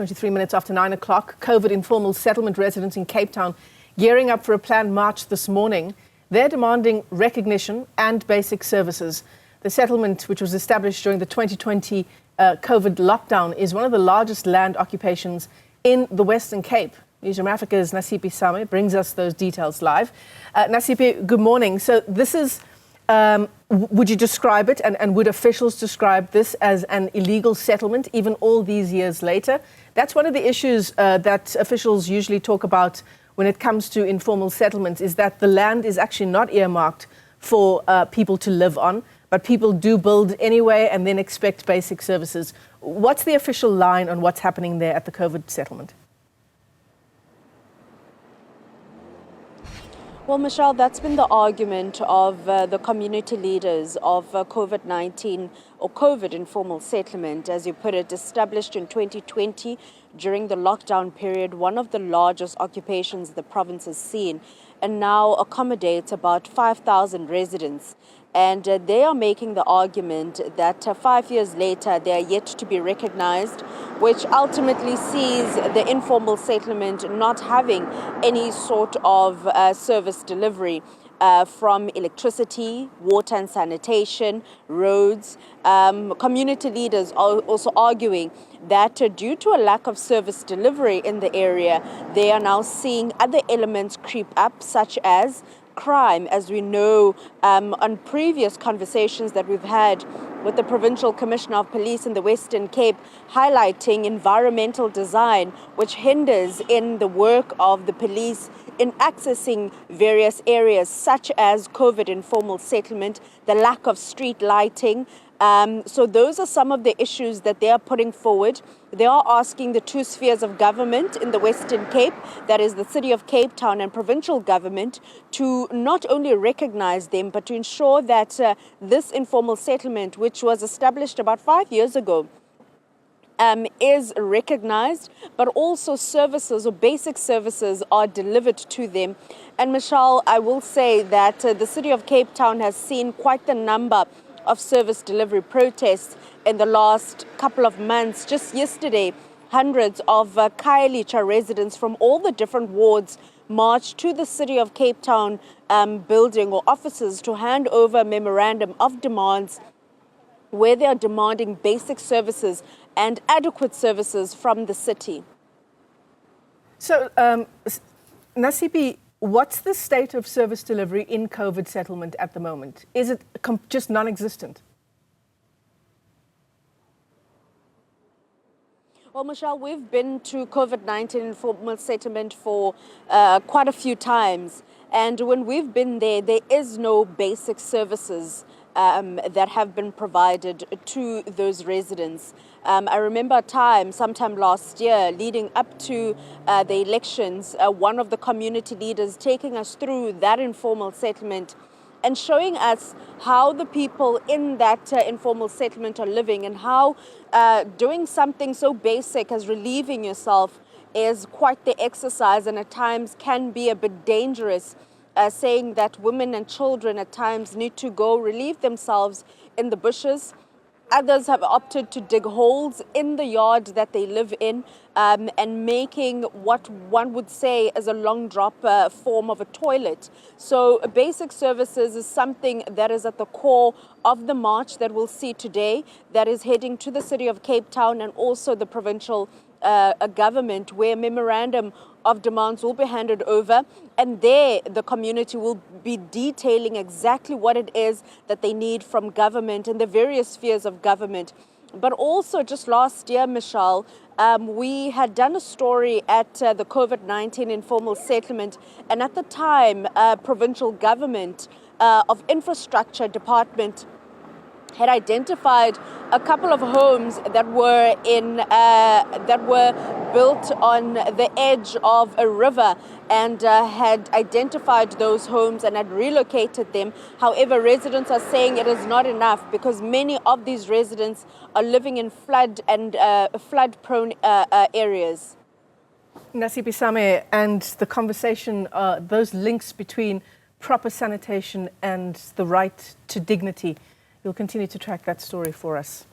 23 minutes after 9 o'clock. COVID informal settlement residents in Cape Town gearing up for a planned march this morning. They're demanding recognition and basic services. The settlement, which was established during the 2020 COVID lockdown, is one of the largest land occupations in the Western Cape. Newzroom Afrika's Nasiphi brings us those details live. Nasiphi, good morning. So this is, would you describe it, and would officials describe this as an illegal settlement even all these years later? That's one of the issues that officials usually talk about when it comes to informal settlements, is that the land is actually not earmarked for people to live on, but people do build anyway and then expect basic services. What's the official line on what's happening there at the COVID settlement? Well, Michelle, that's been the argument of the community leaders of COVID-19 or COVID informal settlement, as you put it, established in 2020 during the lockdown period, one of the largest occupations the province has seen, and now accommodates about 5,000 residents. And they are making the argument that 5 years later, they are yet to be recognized, which ultimately sees the informal settlement not having any sort of service delivery from electricity, water and sanitation, roads. Community leaders are also arguing that due to a lack of service delivery in the area, they are now seeing other elements creep up, such as crime, as we know on previous conversations that we've had with the Provincial Commissioner of Police in the Western Cape, highlighting environmental design, which hinders in the work of the police in accessing various areas, such as COVID informal settlement, the lack of street lighting. So those are some of the issues that they are putting forward. They are asking the two spheres of government in the Western Cape, that is the City of Cape Town and provincial government, to not only recognize them, but to ensure that this informal settlement, which was established about 5 years ago, is recognized, but also services or basic services are delivered to them. And Michelle, I will say that the City of Cape Town has seen quite the number of service delivery protests in the last couple of months. Just yesterday, hundreds of Khayelitsha residents from all the different wards marched to the City of Cape Town building or offices to hand over a memorandum of demands where they are demanding basic services and adequate services from the city. So, Nasiphi, what's the state of service delivery in COVID settlement at the moment? Is it just non-existent? Well, Michelle, we've been to COVID-19 informal settlement for quite a few times. And when we've been there, there is no basic services that have been provided to those residents. I remember a time, sometime last year, leading up to the elections, one of the community leaders taking us through that informal settlement and showing us how the people in that informal settlement are living, and how doing something so basic as relieving yourself is quite the exercise, and at times can be a bit dangerous, saying that women and children at times need to go relieve themselves in the bushes. Others have opted to dig holes in the yard that they live in, and making what one would say is a long drop form of a toilet. So basic services is something that is at the core of the march that we'll see today, that is heading to the City of Cape Town and also the provincial government, where a memorandum of demands will be handed over, and there the community will be detailing exactly what it is that they need from government and the various spheres of government. But also just last year, Michelle, we had done a story at the COVID-19 informal settlement, and at the time, provincial government of infrastructure department had identified a couple of homes that were built on the edge of a river, and had identified those homes and had relocated them. However, residents are saying it is not enough, because many of these residents are living in flood-prone areas. Nasiphi, and the conversation, those links between proper sanitation and the right to dignity. You'll continue to track that story for us.